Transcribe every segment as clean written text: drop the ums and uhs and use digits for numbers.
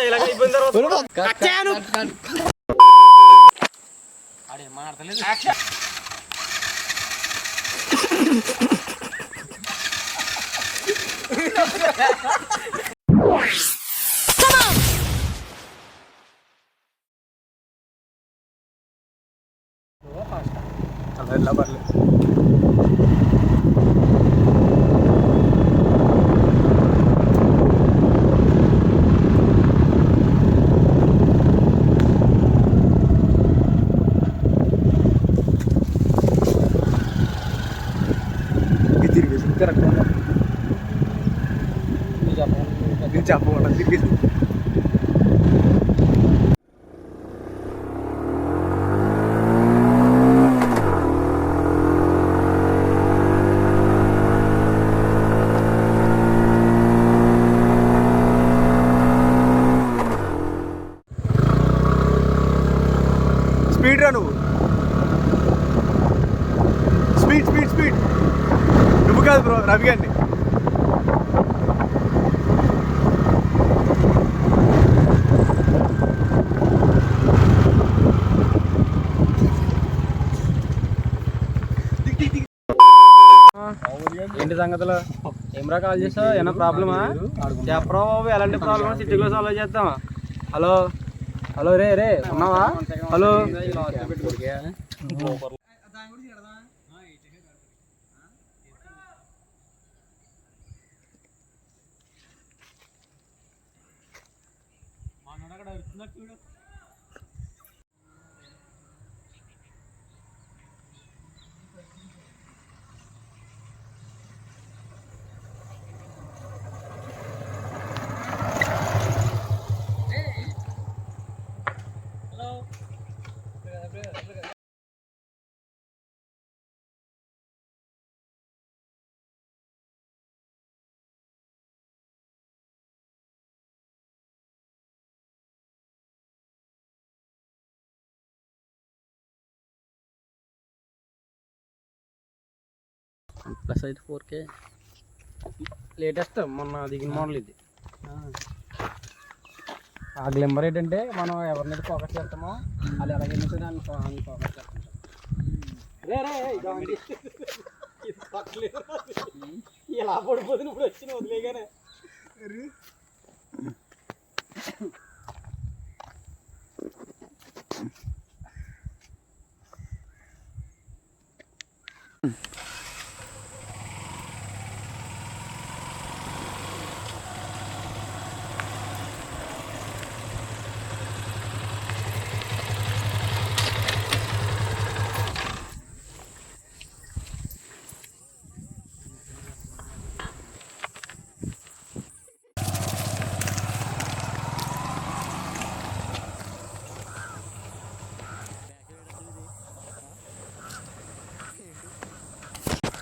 Dialogue అయిపోయిన తర్వాత అడే మాట్లాడలేదు యాక్షన్ అలా పర్లేదు. కరెక్ట్ చెప్పకుండా తిరిగి స్పీడ్ రా నువ్వు స్పీడ్ స్పీడ్ స్పీడ్ నువ్వు కాదు బ్రో రవి గారిని ఏంటి సంగతులు ఏమరా కాల్ చేసావు ఏమన్నా ప్రాబ్లమా చెప్పరా బాబు ఎలాంటి ప్రాబ్లమ్ సిటీలో సాల్వ్ చేద్దాం హలో హలో రే రే ఉన్నావా హలో ప్లస్ అయితే 4K లేటెస్ట్ మొన్న దిగిన మోడల్ ఇది ఆ గ్లింబర్ ఏంటంటే మనం ఎవరినైతే ఫోకస్ చేస్తామో అది ఎలాగైనా దాన్ని ఫోకస్ చేస్తాం ఇలా పడిపోతుంది ఇప్పుడు వచ్చిన వదిలేగానే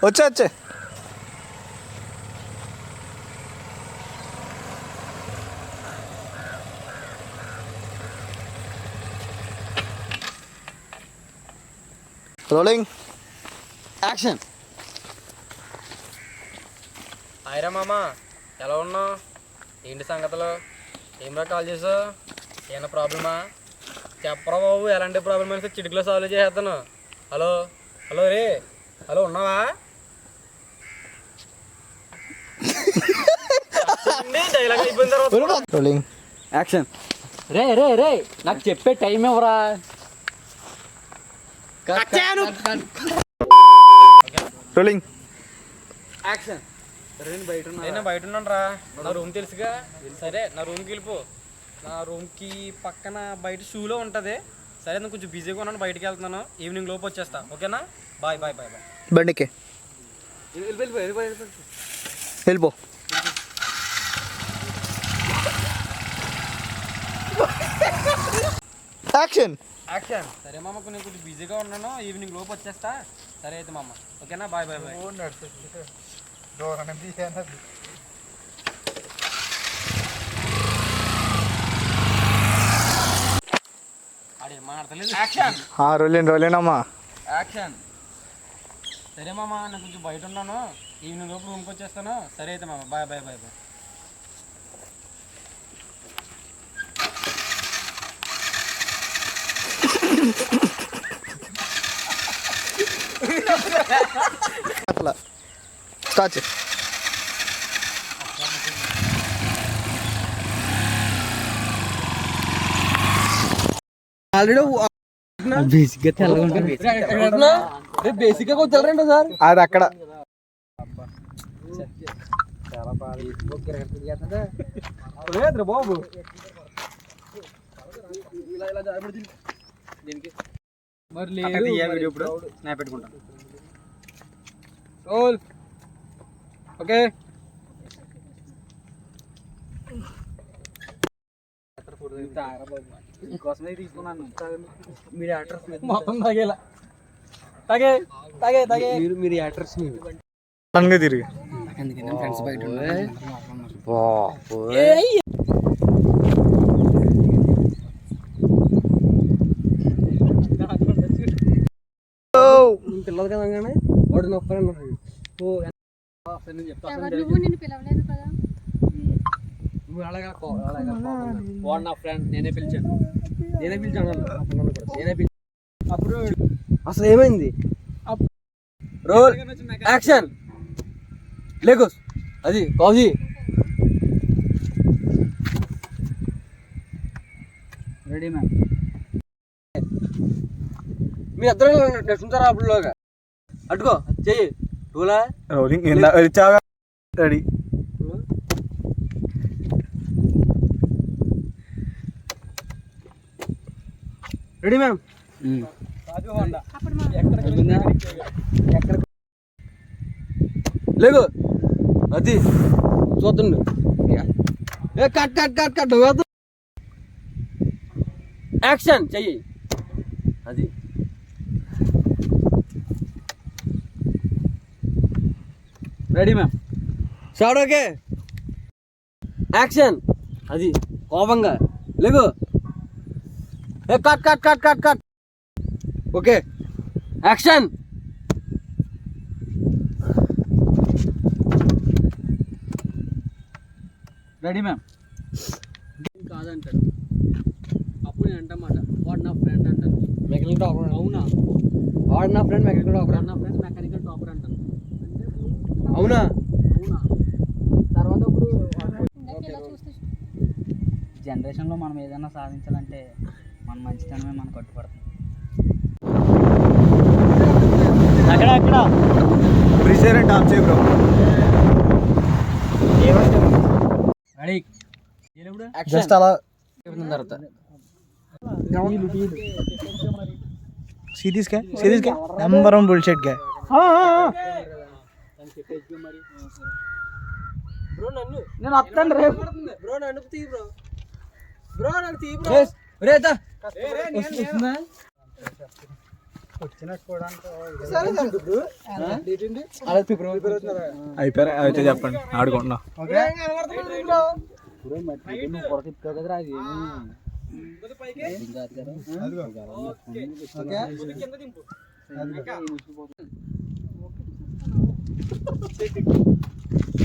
వచ్చే రోలింగ్ యాక్షన్. హాయ్రా మామ ఎలా ఉన్నావు ఏంటి సంగతులు ఏమరా కాల్ చేసావు ఏమైనా ప్రాబ్లమా చెప్పరా బాబు ఎలాంటి ప్రాబ్లమ్ అయితే చిటికలో సాల్వ్ చేసేస్తాను హలో హలో రే హలో ఉన్నావా డైలాగ్ అయిపోయిన తర్వాత రోలింగ్ యాక్షన్. రే రే రే నాకు చెప్పే టైం ఎవరా రోలింగ్ యాక్షన్. నేను బయట ఉన్నాను రా నా రూమ్ తెలుసుగా సరే నా రూమ్కి వెళ్ళిపో నా రూమ్కి పక్కన బయట షూలో ఉంటుంది సరే నేను కొంచెం బిజీగా ఉన్నాను బయటికి వెళ్తున్నాను ఈవినింగ్ లోపు వచ్చేస్తా ఓకేనా బాయ్ బాయ్ బాయ్ బాయ్ బండికి వెళ్ళిపో యాక్షన్ యాక్షన్. సరే మామ నేను కొంచెం బిజీగా ఉన్నాను ఈవినింగ్ లోపు వచ్చేస్తా సరే అయితే మామ ఓకేనా బాయ్ బాయ్ బాయ్ అడే మాట్లాడలేదు యాక్షన్. రోలింగ్ అమ్మా యాక్షన్. సరే మామ నేను కొంచెం బయట ఉన్నాను ఈవినింగ్ లోపు రూమ్కి వచ్చేస్తాను సరే అయితే మామ బాయ్ బాయ్ బాయ్ బాయ్ అట్లా స్టార్ట్ ఆల్రెడీ బేసిక్గా తెల్లగా బేసిక్గా కొంచెం తెల్లరండి సార్. అది అక్కడ బాబు మరి లేదు ఇప్పుడు నా పెట్టుకుంటాను. ఓకే కోసమే తీసుకున్నాను. మీరు యాక్టర్స్ మొత్తం తాగేలా తాగే తాగే తాగే మీరు యాక్టర్స్ లంగా తిరిగి ఫ్రెండ్స్ బయట పిల్లలు కదా కానీ వాడు నొప్పి వాడు నా ఫ్రెండ్. నేనే పిలిచాను అప్పుడు అసలు ఏమైంది? రోల్ యాక్షన్ లేకోస్ అది కౌజీ రెడీ మ్యామ్. మీ ఇద్దరు నడుచుకుంటారా అప్పుడులోగా? అట్టుకో చెయ్యి టూలా రోలింగ్ రెడీ. Ready ma'am. లేకు అది చూద్దండి. Cut cut cut cut action చెయ్యి అది. Ready ma'am. Shot okay action అది కోపంగా లేకు. Cut cut cut cut cut okay action. Ready ma'am. కాదంటాడు అప్పుడు నేను అంటమాట వాడు నా ఫ్రెండ్ అంటాను. Mechanical topper. అవునా? వాడు నా ఫ్రెండ్ మెకానికల్ టాపర్. నా ఫ్రెండ్ మెకానికల్ టాపర్ అంటాను. అవునా? అవునా? తర్వాత ఇప్పుడు జనరేషన్లో మనం ఏదైనా సాధించాలంటే మన మంచితనమే మనం కట్టుపడుతుంది. అక్కడ అక్కడ ప్రిజర్ అండ్ టాప్ చేయ బ్రో. రెడీ జస్ట్ అలా తర్వాత सीरीज क्या नंबर 1 बुलशिट क्या బ్రో నన్ను నేను వస్తాను రేపు. బ్రో నన్ను తీ బ్రో. బ్రో నన్ను తీ బ్రో. రేతా అయిపోయారా? అయితే చెప్పండి ఆడుకుంటున్నా.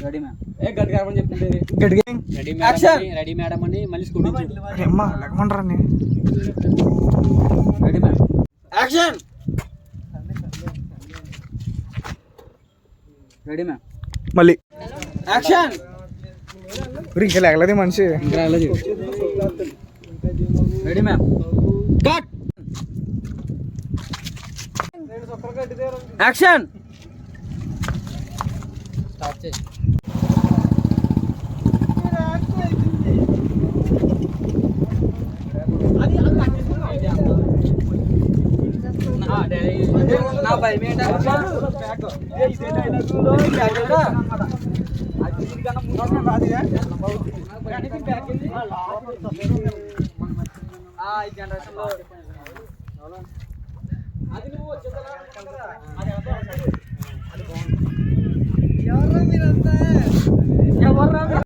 Ready ma'am. గట్టి కారమని చెప్తుంది. రెడీ మేడం అని మళ్ళీ scooty. Ready ma'am. Action. Ready ma'am. మళ్ళీ యాక్షన్. ఇంకా లేగలేదు మనిషి. Ready ma'am. Cut. Action. Start చేయి. నా భయం ఏంటంటే ఎవర్రా మీరంతా?